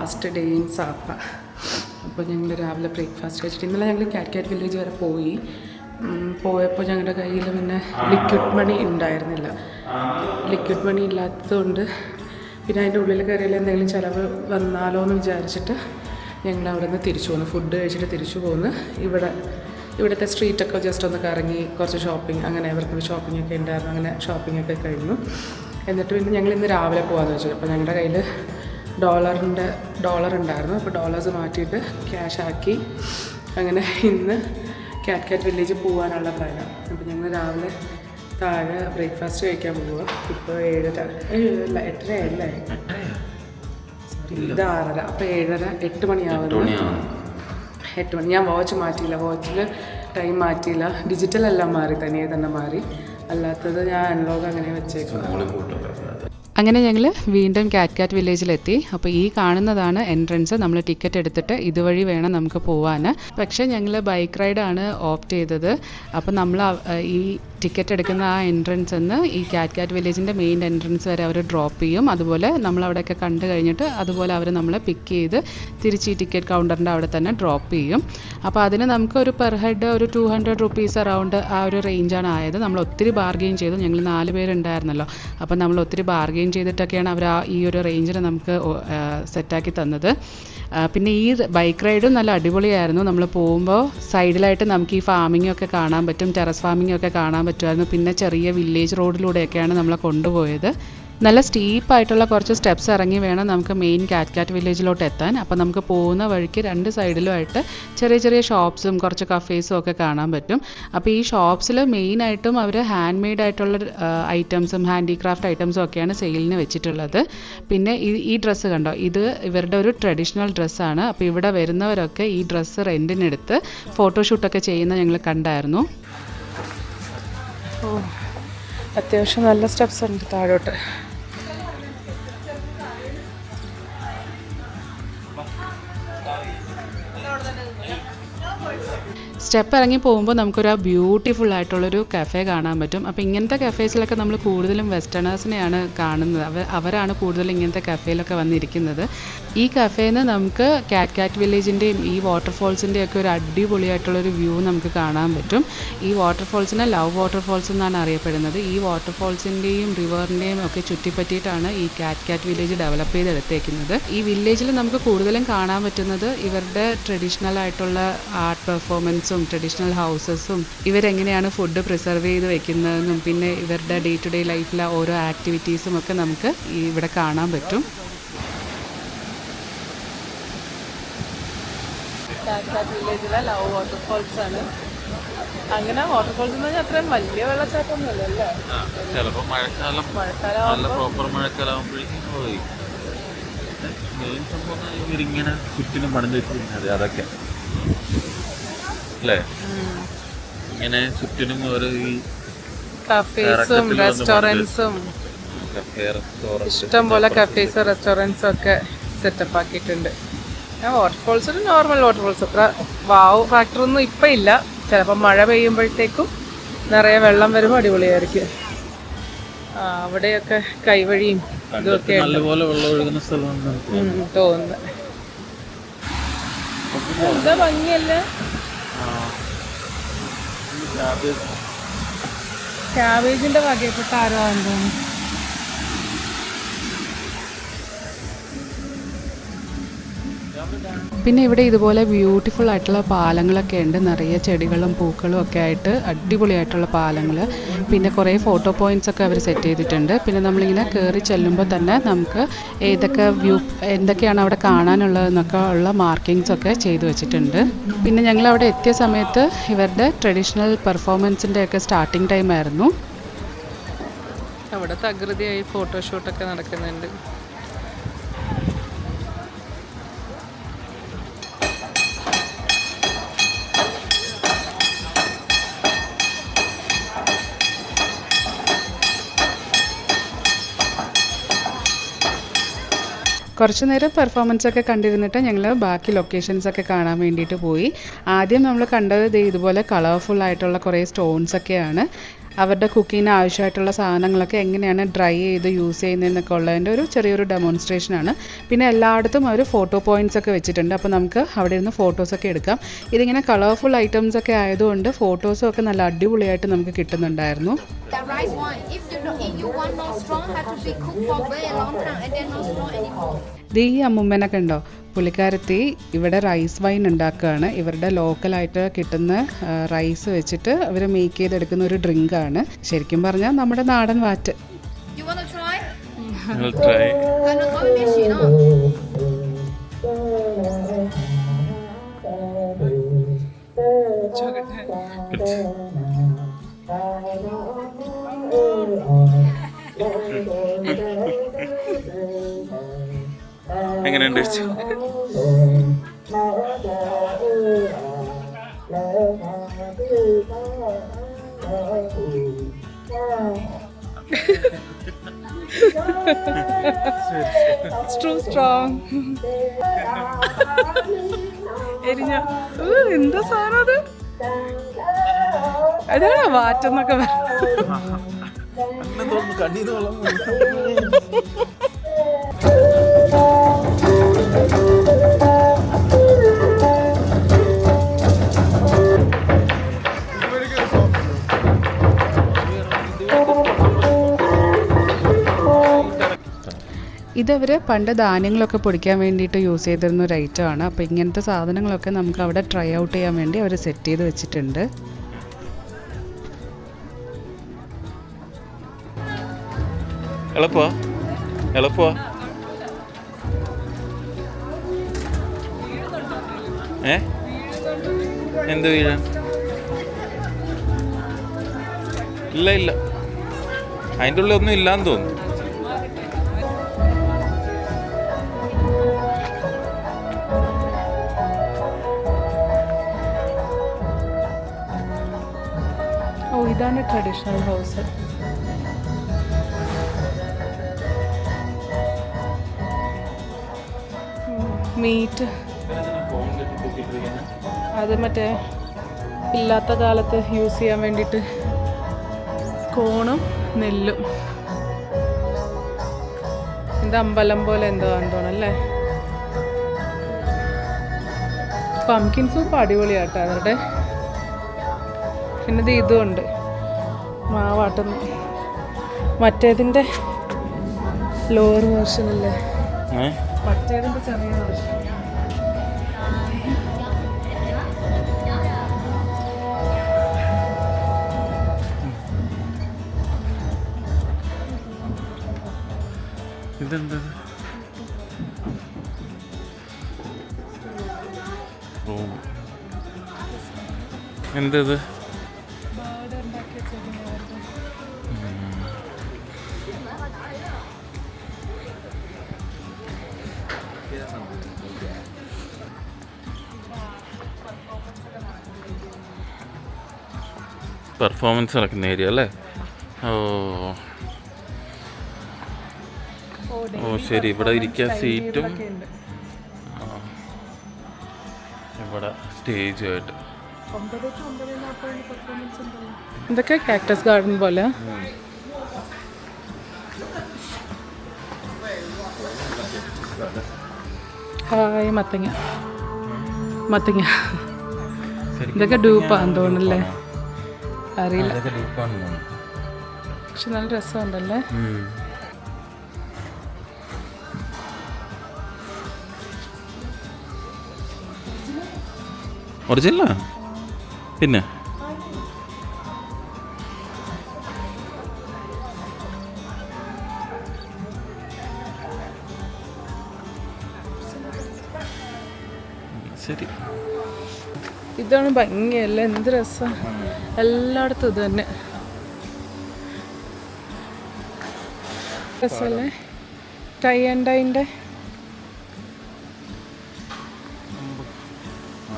Last day in സാപ്പ. അപ്പോൾ ഞങ്ങൾ രാവിലെ ബ്രേക്ക്ഫാസ്റ്റ് കഴിച്ചിട്ട് ഇന്നലെ ഞങ്ങൾ കാറ്റ് വില്ലേജ് വരെ പോയപ്പോൾ ഞങ്ങളുടെ കയ്യിൽ പിന്നെ ലിക്വിഡ് മണി ഉണ്ടായിരുന്നില്ല. ലിക്വിഡ് മണി ഇല്ലാത്തതുകൊണ്ട് പിന്നെ അതിൻ്റെ ഉള്ളിൽ കയറിയാൽ എന്തെങ്കിലും ചിലവ് വന്നാലോ എന്ന് വിചാരിച്ചിട്ട് ഞങ്ങൾ അവിടെ നിന്ന് തിരിച്ചു പോന്നു. ഫുഡ് കഴിച്ചിട്ട് തിരിച്ചു പോന്ന് ഇവിടുത്തെ സ്ട്രീറ്റൊക്കെ ജസ്റ്റ് ഒന്ന് കറങ്ങി കുറച്ച് ഷോപ്പിംഗ്, അങ്ങനെ അവർക്ക് ഷോപ്പിംഗ് ഒക്കെ ഉണ്ടായിരുന്നു. അങ്ങനെ ഷോപ്പിംഗ് ഒക്കെ കഴിഞ്ഞു. എന്നിട്ട് പിന്നെ ഞങ്ങൾ ഇന്ന് രാവിലെ പോകാമെന്ന് വെച്ചു. അപ്പോൾ ഞങ്ങളുടെ കയ്യിൽ ഡോളർ ഉണ്ടായിരുന്നു. അപ്പോൾ ഡോളേഴ്സ് മാറ്റിയിട്ട് ക്യാഷ് ആക്കി അങ്ങനെ ഇന്ന് കാറ്റ് വില്ലേജ് പോകാനുള്ള പ്ലാനാണ്. അപ്പോൾ ഞങ്ങൾ രാവിലെ താഴെ ബ്രേക്ക്ഫാസ്റ്റ് കഴിക്കാൻ പോവുക. ഇപ്പോൾ 8:30 ഇത് 6:30. അപ്പോൾ 8 മണിയാവുന്നു. 8 മണി. ഞാൻ വാച്ച് മാറ്റിയില്ല, വാച്ചിൽ ടൈം മാറ്റിയില്ല. ഡിജിറ്റൽ എല്ലാം മാറി, തനിയെ തന്നെ മാറി. അല്ലാത്തത് ഞാൻ അനലോഗ് അങ്ങനെ വെച്ചേക്കും. അങ്ങനെ ഞങ്ങൾ വീണ്ടും കാറ്റ് വില്ലേജിലെത്തി. അപ്പോൾ ഈ കാണുന്നതാണ് എൻട്രൻസ്. നമ്മൾ ടിക്കറ്റ് എടുത്തിട്ട് ഇതുവഴി വേണം നമുക്ക് പോകാൻ. പക്ഷേ ഞങ്ങൾ ബൈക്ക് റൈഡാണ് ഓപ്റ്റ് ചെയ്തത്. അപ്പോൾ നമ്മൾ ഈ ടിക്കറ്റ് എടുക്കുന്ന ആ എൻട്രൻസ് നിന്ന് ഈ കാറ്റ് വില്ലേജിൻ്റെ മെയിൻ എൻട്രൻസ് വരെ അവർ ഡ്രോപ്പ് ചെയ്യും. അതുപോലെ നമ്മൾ അവിടെയൊക്കെ കണ്ടു കഴിഞ്ഞിട്ട് അതുപോലെ അവർ നമ്മളെ പിക്ക് ചെയ്ത് തിരിച്ച് ഈ ടിക്കറ്റ് കൗണ്ടറിൻ്റെ അവിടെ തന്നെ ഡ്രോപ്പ് ചെയ്യും. അപ്പോൾ അതിന് നമുക്ക് ഒരു പെർ ഹെഡ് ഒരു 200 റുപ്പീസ് അറൗണ്ട് ആ ഒരു റേഞ്ചാണ് ആയത്. നമ്മൾ ഒത്തിരി ബാർഗെയിൻ ചെയ്തു. ഞങ്ങൾ 4 പേരുണ്ടായിരുന്നല്ലോ. അപ്പോൾ നമ്മൾ ഒത്തിരി ബാർഗെയിൻ ചെയ്തിട്ടൊക്കെയാണ് അവർ ഈ ഒരു റേഞ്ചിന് നമുക്ക് സെറ്റാക്കി തന്നത്. പിന്നെ ഈ ബൈക്ക് റൈഡും നല്ല അടിപൊളിയായിരുന്നു. നമ്മൾ പോകുമ്പോൾ സൈഡിലായിട്ട് നമുക്ക് ഈ ഫാമിങ്ങൊക്കെ കാണാൻ പറ്റും, ടെറസ് ഫാമിങ്ങൊക്കെ കാണാൻ പറ്റുമായിരുന്നു. പിന്നെ ചെറിയ വില്ലേജ് റോഡിലൂടെയൊക്കെയാണ് നമ്മളെ കൊണ്ടുപോയത്. നല്ല സ്റ്റീപ്പായിട്ടുള്ള കുറച്ച് സ്റ്റെപ്സ് ഇറങ്ങി വേണം നമുക്ക് മെയിൻ കാറ്റ് വില്ലേജിലോട്ട് എത്താൻ. അപ്പോൾ നമുക്ക് പോകുന്ന വഴിക്ക് 2 സൈഡിലുമായിട്ട് ചെറിയ ചെറിയ ഷോപ്സും കുറച്ച് കഫേസും ഒക്കെ കാണാൻ പറ്റും. അപ്പോൾ ഈ ഷോപ്സിൽ മെയിനായിട്ടും അവർ ഹാൻഡ് മെയ്ഡ് ആയിട്ടുള്ള ഐറ്റംസും ഹാൻഡിക്രാഫ്റ്റ് ഐറ്റംസും ഒക്കെയാണ് സെയിലിന് വെച്ചിട്ടുള്ളത്. പിന്നെ ഈ ഡ്രസ്സ് കണ്ടോ, ഇത് ഇവരുടെ ഒരു ട്രഡീഷണൽ ഡ്രസ്സാണ്. അപ്പോൾ ഇവിടെ വരുന്നവരൊക്കെ ഈ ഡ്രസ്സ് റെൻറ്റിനെടുത്ത് ഫോട്ടോഷൂട്ടൊക്കെ ചെയ്യുന്ന ഞങ്ങൾ കണ്ടായിരുന്നു. അത്യാവശ്യം നല്ല സ്റ്റെപ്സ് ഉണ്ട് താഴോട്ട്. സ്റ്റെപ്പ് ഇറങ്ങി പോകുമ്പോൾ നമുക്കൊരു ബ്യൂട്ടിഫുൾ ആയിട്ടുള്ളൊരു കഫേ കാണാൻ പറ്റും. അപ്പോൾ ഇങ്ങനത്തെ കഫേസിലൊക്കെ നമ്മൾ കൂടുതലും വെസ്റ്റേണേഴ്സിനെയാണ് കാണുന്നത്. അവരാണ് കൂടുതലും ഇങ്ങനത്തെ കഫേയിലൊക്കെ വന്നിരിക്കുന്നത്. ഈ കഫേയിൽ നിന്ന് നമുക്ക് കാറ്റ് വില്ലേജിൻ്റെയും ഈ വാട്ടർഫോൾസിൻ്റെയും ഒക്കെ ഒരു അടിപൊളിയായിട്ടുള്ളൊരു വ്യൂ നമുക്ക് കാണാൻ പറ്റും. ഈ വാട്ടർഫോൾസിനെ ലവ് വാട്ടർഫോൾസ് എന്നാണ് അറിയപ്പെടുന്നത്. ഈ വാട്ടർഫോൾസിൻ്റെയും റിവറിൻ്റെയും ഒക്കെ ചുറ്റിപ്പറ്റിയിട്ടാണ് ഈ കാറ്റ് വില്ലേജ് ഡെവലപ്പ് ചെയ്തെടുത്തേക്കുന്നത്. ഈ വില്ലേജിൽ നമുക്ക് കൂടുതലും കാണാൻ പറ്റുന്നത് ഇവരുടെ ട്രഡീഷണൽ ആയിട്ടുള്ള ആർട്ട് പെർഫോമൻസും ട്രഡീഷണൽ ഹൗസസും ഇവരെങ്ങനെയാണ് ഫുഡ് പ്രിസർവ് ചെയ്ത് വെക്കുന്നതെന്നും പിന്നെ ഇവരുടെ ഡേ ടു ഡേ ലൈഫിലെ ഓരോ ആക്ടിവിറ്റീസും ഒക്കെ നമുക്ക് ഇവിടെ കാണാൻ പറ്റും. വില്ലേജിലെ ലവ് വാട്ടർഫോൾസ് ആണ്. അങ്ങനെ വാട്ടർഫോൾസ് എന്ന് പറഞ്ഞാൽ അത്രയും വലിയ വെള്ളച്ചാട്ടമൊന്നുമല്ല അല്ലേ? ചിലപ്പോൾ മഴക്കാലം പ്രോപ്പർ മഴക്കാലമാകുമ്പോഴേക്കും ഇവരിങ്ങനെ ചുറ്റിനും പണിത് വെച്ചിരുന്നത് അതൊക്കെ അല്ലേ? ഇങ്ങനെ ചുറ്റിനും ഓരോ ഈ കഫേസും റെസ്റ്റോറൻറ്റ്സും ഇഷ്ടം പോലെ കഫേസും റെസ്റ്റോറൻറ്റ്സും ഒക്കെ സെറ്റപ്പ് ആക്കിയിട്ടുണ്ട്. വാട്ടർഫോൾസ് ഒരു നോർമൽ വാട്ടർഫോൾസ്, അത്ര വാവ് ഫാക്ടറൊന്നും ഇപ്പം ഇല്ല. ചിലപ്പോൾ മഴ പെയ്യുമ്പോഴത്തേക്കും നിറയെ വെള്ളം വരുമ്പോൾ അടിപൊളിയായിരിക്കും. അവിടെയൊക്കെ കൈവഴിയും ഇതൊക്കെ തോന്നുന്നു. എന്താ ഭംഗിയല്ലേ? ക്യാബേജിന്റെ വകയപ്പെട്ട ആരോ എന്താണ്. പിന്നെ ഇവിടെ ഇതുപോലെ ബ്യൂട്ടിഫുൾ ആയിട്ടുള്ള പാലങ്ങളൊക്കെ ഉണ്ട്. നിറയെ ചെടികളും പൂക്കളും ഒക്കെ ആയിട്ട് അടിപൊളിയായിട്ടുള്ള പാലങ്ങൾ. പിന്നെ കുറേ ഫോട്ടോ പോയിന്റ്സ് ഒക്കെ അവർ സെറ്റ് ചെയ്തിട്ടുണ്ട്. പിന്നെ നമ്മളിങ്ങനെ കയറി ചെല്ലുമ്പോൾ തന്നെ നമുക്ക് എന്തൊക്കെയാണ് അവിടെ കാണാനുള്ളതെന്നൊക്കെ ഉള്ള മാർക്കിങ്സ് ഒക്കെ ചെയ്തു വെച്ചിട്ടുണ്ട്. പിന്നെ ഞങ്ങൾ അവിടെ എത്തിയ സമയത്ത് ഇവരുടെ ട്രഡീഷണൽ പെർഫോമൻസിൻ്റെ ഒക്കെ സ്റ്റാർട്ടിങ് ടൈം ആയിരുന്നു. അവിടെ തകൃതിയായി ഫോട്ടോഷൂട്ടൊക്കെ നടക്കുന്നുണ്ട്. കുറച്ച് നേരം പെർഫോമൻസ് ഒക്കെ കണ്ടിരുന്നിട്ട് ഞങ്ങൾ ബാക്കി ലൊക്കേഷൻസൊക്കെ കാണാൻ വേണ്ടിയിട്ട് പോയി. ആദ്യം നമ്മൾ കണ്ടത് ഇതുപോലെ കളർഫുൾ ആയിട്ടുള്ള കുറേ സ്റ്റോൺസ് ഒക്കെയാണ്. അവരുടെ കുക്കിങ്ങിന് ആവശ്യമായിട്ടുള്ള സാധനങ്ങളൊക്കെ എങ്ങനെയാണ് ഡ്രൈ ചെയ്ത് യൂസ് ചെയ്യുന്നതെന്നൊക്കെ ഉള്ളതിൻ്റെ ഒരു ചെറിയൊരു ഡെമോൺസ്ട്രേഷനാണ്. പിന്നെ എല്ലായിടത്തും അവർ ഫോട്ടോ പോയിൻറ്റ്സ് ഒക്കെ വെച്ചിട്ടുണ്ട്. അപ്പോൾ നമുക്ക് അവിടെ ഇരുന്ന് ഫോട്ടോസൊക്കെ എടുക്കാം. ഇതിങ്ങനെ കളർഫുൾ ഐറ്റംസ് ഒക്കെ ആയതുകൊണ്ട് ഫോട്ടോസും ഒക്കെ നല്ല അടിപൊളിയായിട്ട് നമുക്ക് കിട്ടുന്നുണ്ടായിരുന്നു. ഈ അമ്മുമ്മേനൊക്കെ ഉണ്ടോ, പുള്ളിക്കാരത്തി ഇവിടെ റൈസ് വൈൻ ഉണ്ടാക്കുകയാണ്. ഇവരുടെ ലോക്കലായിട്ട് കിട്ടുന്ന റൈസ് വെച്ചിട്ട് അവർ മേക്ക് ചെയ്തെടുക്കുന്ന ഒരു ഡ്രിങ്കാണ്. ശരിക്കും പറഞ്ഞാൽ നമ്മുടെ നാടൻ വാറ്റ്. എങ്ങനെയുണ്ട്? എന്താ സാധനം അത്? അതാണോ വാറ്റെന്നൊക്കെ ഇതവർ പണ്ട് ധാന്യങ്ങളൊക്കെ പൊടിക്കാൻ വേണ്ടിയിട്ട് യൂസ് ചെയ്തിരുന്ന ഒരു ഐറ്റമാണ്. അപ്പോൾ ഇങ്ങനത്തെ സാധനങ്ങളൊക്കെ നമുക്ക് അവിടെ ട്രൈ ഔട്ട് ചെയ്യാൻ വേണ്ടി അവർ സെറ്റ് ചെയ്ത് വെച്ചിട്ടുണ്ട്. എളുപ്പമാ എന്ത് വീഴാൻ? ഇല്ല അതിൻ്റെ ഉള്ളിൽ ഒന്നും ഇല്ലാന്ന് തോന്നുന്നു. ഇതാണ് ട്രഡീഷണൽ ഹൗസ്. മീറ്റ് അത് മറ്റേ ഇല്ലാത്ത കാലത്ത് യൂസ് ചെയ്യാൻ വേണ്ടിയിട്ട് കോണും നെല്ലും. എന്താ അമ്പലം പോലെ എന്തോ തോന്നല്ലേ. പംകിൻ സൂപ്പ് അടിപൊളിയാട്ടോ അവരുടെ. പിന്നെ ഇതുമുണ്ട്, മാവാട്ടുന്നു. മറ്റേതിൻ്റെ ലോവർ വേർഷനല്ലേ, മറ്റേതിൻ്റെ ചെറിയ വേർഷൻ. ഇതെന്താ? എന്തത്? പെർഫോമൻസ് നടക്കുന്ന ഏരിയ അല്ലേ? ഓ ശരി, ഇവിടെ ഇരിക്കാൻ സീറ്റും ഇവിടെ സ്റ്റേജുമായിട്ട്. ഇതൊക്കെ കാക്ടസ് ഗാർഡൻ പോലെ. ഹായ് മത്തങ്ങ. ഇതൊക്കെ ഡൂപ്പാന്ന് തോന്നല്ലേ, അറിയില്ല. പക്ഷെ നല്ല രസമുണ്ടല്ലേ. ഒറിജിനലാ? പിന്നെ ശരി, ഇതാണ് ഭംഗിയല്ലേ, എന്ത് രസം. എല്ലായിടത്തും ഇത് തന്നെ രസമല്ലേ. ടൈ ആൻഡ് ഡൈൻ്റെ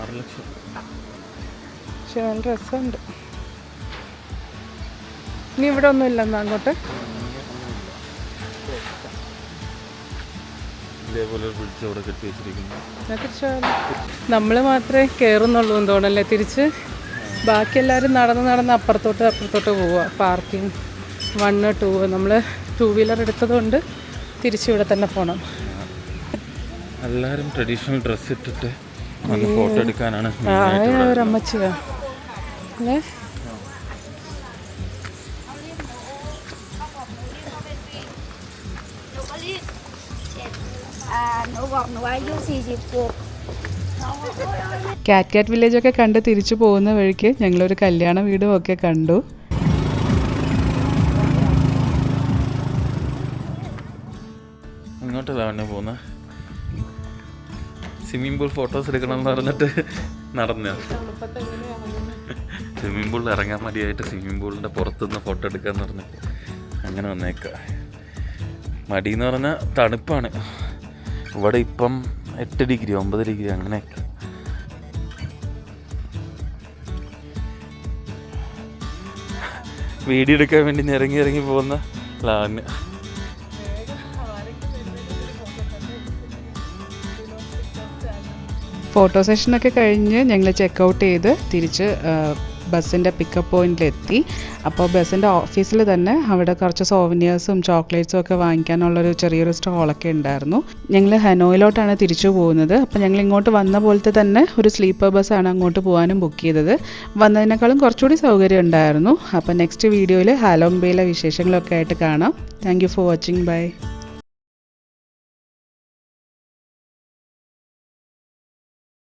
6 ലക്ഷം. പക്ഷെ നല്ല രസമുണ്ട്. ഇനി ഇവിടെ ഒന്നും ഇല്ലെന്നാ അങ്ങോട്ട്. ഇതേപോലെ ബ്രിഡ്ജ് അവിടെ കെട്ടി വെച്ചിരിക്കുന്നു. നമ്മൾ മാത്രമേ കയറുന്നുള്ളൂ എന്ന് തോന്നല്ലേ തിരിച്ച്. ബാക്കി എല്ലാവരും നടന്ന് അപ്പുറത്തോട്ട് പോവുക. പാർക്കിംഗ് 1, 2 നമ്മൾ 2 വീലർ എടുത്തതുകൊണ്ട് തിരിച്ചിവിടെ തന്നെ പോകണം. എല്ലാവരും ട്രഡീഷണൽ ഡ്രസ്സ് ഇട്ടിട്ട് വന്ന് ഫോട്ടോ എടുക്കാനാണ് ഒരമ്മച്ചിയാ അല്ലേ? കാറ്റ് വില്ലേജൊക്കെ കണ്ട് തിരിച്ചു പോകുന്ന വഴിക്ക് ഞങ്ങളൊരു കല്യാണ വീടും ഒക്കെ കണ്ടു. ഇങ്ങോട്ടല്ല വേണേ പോകുന്നത്. സ്വിമ്മിംഗ് പൂൾ ഫോട്ടോസ് എടുക്കണം എന്ന് പറഞ്ഞിട്ട് നടന്ന സ്വിമ്മിംഗ് പൂളിൽ ഇറങ്ങാൻ മടിയായിട്ട് സ്വിമ്മിംഗ് പൂളിൻ്റെ പുറത്തുനിന്ന് ഫോട്ടോ എടുക്കാന്ന് പറഞ്ഞിട്ട് അങ്ങനെ വന്നേക്ക. മടി എന്ന് പറഞ്ഞാൽ തണുപ്പാണ്. ഇവിടെ ഇപ്പം 8 ഡിഗ്രി 9 ഡിഗ്രി അങ്ങനെയൊക്കെ. വീഡിയോ എടുക്കാൻ വേണ്ടി ഇറങ്ങി പോകുന്ന ലാവണ്യ. ഫോട്ടോ സെഷനൊക്കെ കഴിഞ്ഞ് ഞങ്ങൾ ചെക്കൗട്ട് ചെയ്ത് തിരിച്ച് ബസ്സിൻ്റെ പിക്കപ്പ് പോയിന്റിലെത്തി. അപ്പോൾ ബസ്സിൻ്റെ ഓഫീസിൽ തന്നെ അവിടെ കുറച്ച് സോവനിയേഴ്സും ചോക്ലേറ്റ്സും ഒക്കെ വാങ്ങിക്കാനുള്ളൊരു ചെറിയൊരു സ്റ്റോളൊക്കെ ഉണ്ടായിരുന്നു. ഞങ്ങൾ ഹനോയിലോട്ടാണ് തിരിച്ചു പോകുന്നത്. അപ്പോൾ ഞങ്ങൾ ഇങ്ങോട്ട് വന്ന പോലത്തെ തന്നെ ഒരു സ്ലീപ്പർ ബസ്സാണ് അങ്ങോട്ട് പോകാനും ബുക്ക് ചെയ്തത്. വന്നതിനേക്കാളും കുറച്ചുകൂടി സൗകര്യം ഉണ്ടായിരുന്നു. അപ്പോൾ നെക്സ്റ്റ് വീഡിയോയിൽ ഹാലോങ് ബേയിലെ വിശേഷങ്ങളൊക്കെ ആയിട്ട് കാണാം. Thank you for watching. By.